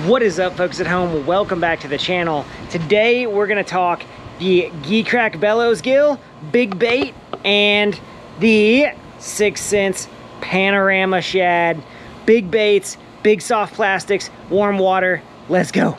What is up, folks at home? Welcome back to the channel. Today we're gonna talk the Geecrack Bellows Gill, big bait, and the Sense Panorama shad. Big baits, big soft plastics, warm water. Let's go.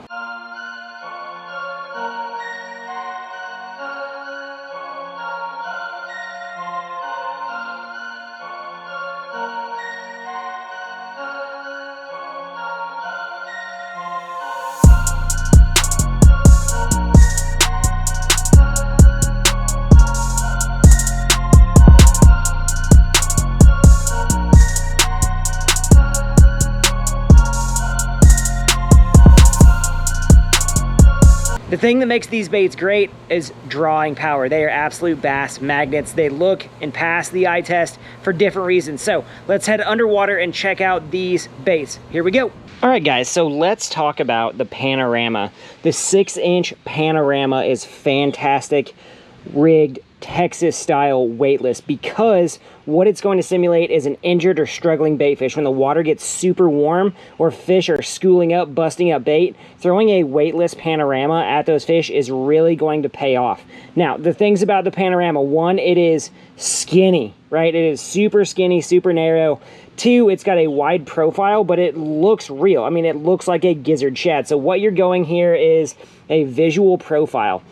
The thing that makes these baits great is drawing power. They are absolute bass magnets. They look and pass the eye test for different reasons. So let's head underwater and check out these baits. Here we go. All right, guys, so let's talk about the Panorama. The 6-inch Panorama is fantastic, rigged, Texas style weightless, because what it's going to simulate is an injured or struggling bait fish. When the water gets super warm or fish are schooling up, busting up bait, throwing a weightless Panorama at those fish is really going to pay off. Now, the things about the Panorama: one, it is skinny, right? It is super skinny, super narrow. Two, it's got a wide profile, but it looks real. I mean, it looks like a gizzard shad. So what you're going here is a visual profile.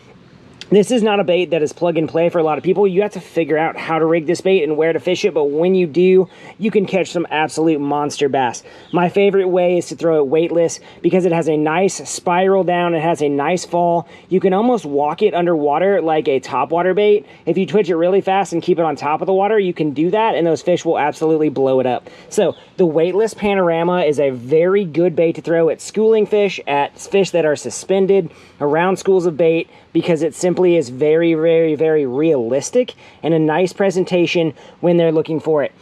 This is not a bait that is plug and play for a lot of people. You have to figure out how to rig this bait and where to fish it, but when you do, you can catch some absolute monster bass. My favorite way is to throw it weightless because it has a nice spiral down, it has a nice fall. You can almost walk it underwater like a topwater bait. If you twitch it really fast and keep it on top of the water, you can do that and those fish will absolutely blow it up. So the weightless Panorama is a very good bait to throw at schooling fish, at fish that are suspended, around schools of bait, because it simply is very, very, very realistic and a nice presentation when they're looking for it.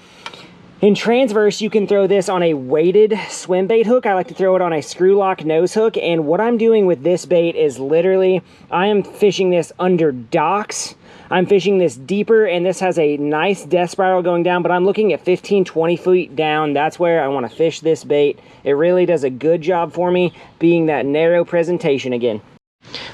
In transverse, you can throw this on a weighted swim bait hook. I like to throw it on a screw lock nose hook, and what I'm doing with this bait is literally, I am fishing this under docks. I'm fishing this deeper, and this has a nice death spiral going down, but I'm looking at 15, 20 feet down. That's where I want to fish this bait. It really does a good job for me, being that narrow presentation again.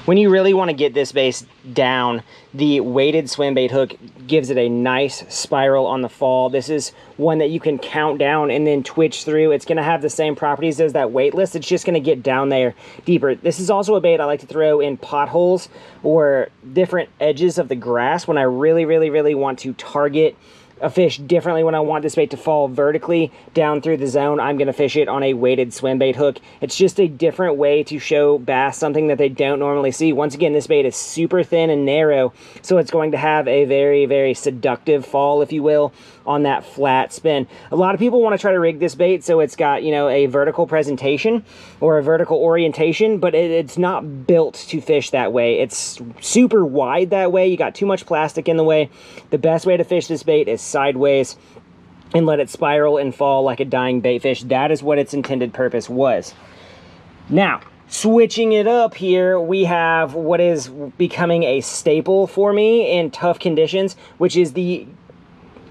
When you really want to get this bait down, the weighted swim bait hook gives it a nice spiral on the fall. This is one that you can count down and then twitch through. It's going to have the same properties as that weightless. It's just going to get down there deeper. This is also a bait I like to throw in potholes or different edges of the grass when I really, really, really want to target a fish differently. When I want this bait to fall vertically down through the zone, I'm going to fish it on a weighted swim bait hook. It's just a different way to show bass something that they don't normally see. Once again, this bait is super thin and narrow, so it's going to have a very, very seductive fall, if you will, on that flat spin. A lot of people want to try to rig this bait so it's got, you know, a vertical presentation or a vertical orientation, but it's not built to fish that way. It's super wide that way. You got too much plastic in the way. The best way to fish this bait is sideways and let it spiral and fall like a dying bait fish. That is what its intended purpose was. Now, switching it up here, we have what is becoming a staple for me in tough conditions, which is the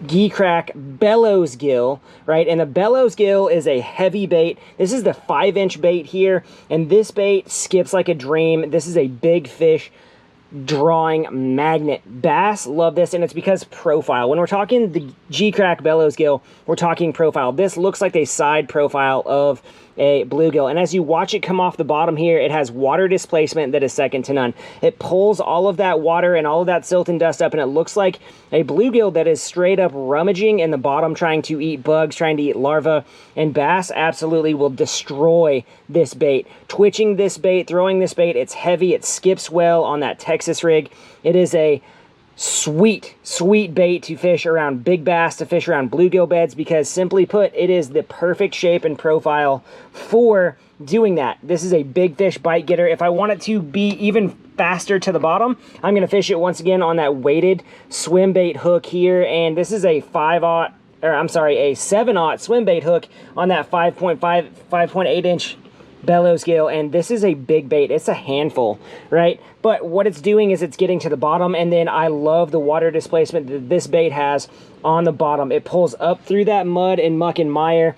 Geecrack Bellows Gill, right? And the Bellows Gill is a heavy bait. This is the 5-inch bait here, and this bait skips like a dream. This is a big fish drawing magnet. Bass love this, and it's because profile. When we're talking the Geecrack Bellows Gill, we're talking profile. This looks like a side profile of a bluegill, and as you watch it come off the bottom here, it has water displacement that is second to none. It pulls all of that water and all of that silt and dust up, and it looks like a bluegill that is straight up rummaging in the bottom, trying to eat bugs, trying to eat larvae, and bass absolutely will destroy this bait. Twitching this bait, throwing this bait, it's heavy, it skips well on that Texas rig. It is a sweet, sweet bait to fish around big bass, to fish around bluegill beds, because simply put, it is the perfect shape and profile for doing that. This is a big fish bite getter. If I want it to be even faster to the bottom, I'm going to fish it once again on that weighted swim bait hook here, and this is a 7/0 swim bait hook on that 5.8 inch Bellows Gill, and this is a big bait. It's a handful, right? But what it's doing is it's getting to the bottom, and then I love the water displacement that this bait has on the bottom. It pulls up through that mud and muck and mire,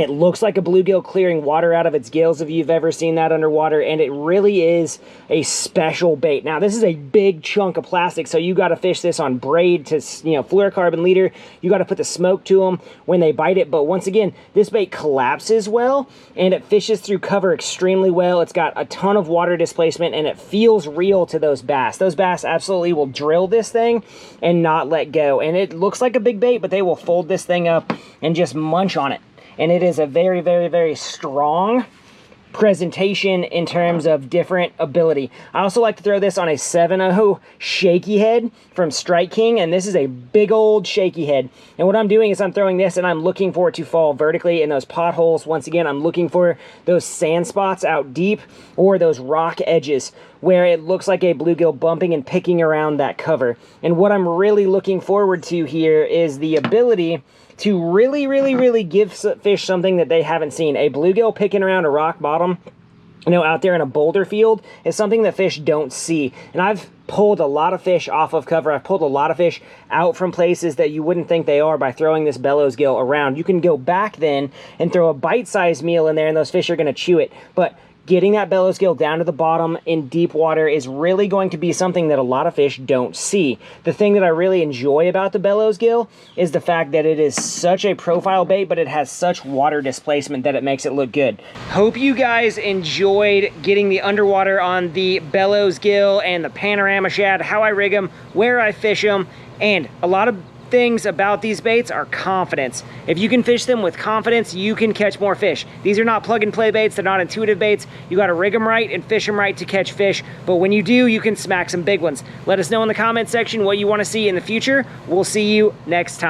It looks like a bluegill clearing water out of its gills if you've ever seen that underwater, and it really is a special bait. Now, this is a big chunk of plastic, so you got to fish this on braid to, fluorocarbon leader. You got to put the smoke to them when they bite it, but once again, this bait collapses well, and it fishes through cover extremely well. It's got a ton of water displacement, and it feels real to those bass. Those bass absolutely will drill this thing and not let go, and it looks like a big bait, but they will fold this thing up and just munch on it. And it is a very, very, very strong presentation in terms of different ability. I also like to throw this on a 7.0 shaky head from Strike King, and this is a big old shaky head. And what I'm doing is I'm throwing this and I'm looking for it to fall vertically in those potholes. Once again, I'm looking for those sand spots out deep or those rock edges where it looks like a bluegill bumping and picking around that cover. And what I'm really looking forward to here is the ability to really, really, really give fish something that they haven't seen. A bluegill picking around a rock bottom, out there in a boulder field is something that fish don't see. And I've pulled a lot of fish off of cover. I've pulled a lot of fish out from places that you wouldn't think they are by throwing this bellows gill around. You can go back then and throw a bite-sized meal in there and those fish are gonna chew it. But getting that bellows gill down to the bottom in deep water is really going to be something that a lot of fish don't see. The thing that I really enjoy about the bellows gill is the fact that it is such a profile bait, but it has such water displacement that it makes it look good. Hope you guys enjoyed getting the underwater on the bellows gill and the panorama shad, how I rig them, where I fish them, and a lot of things about these baits are confidence. If you can fish them with confidence, you can catch more fish. These are not plug and play baits. They're not intuitive baits. You got to rig them right and fish them right to catch fish. But when you do, you can smack some big ones. Let us know in the comment section what you want to see in the future. We'll see you next time.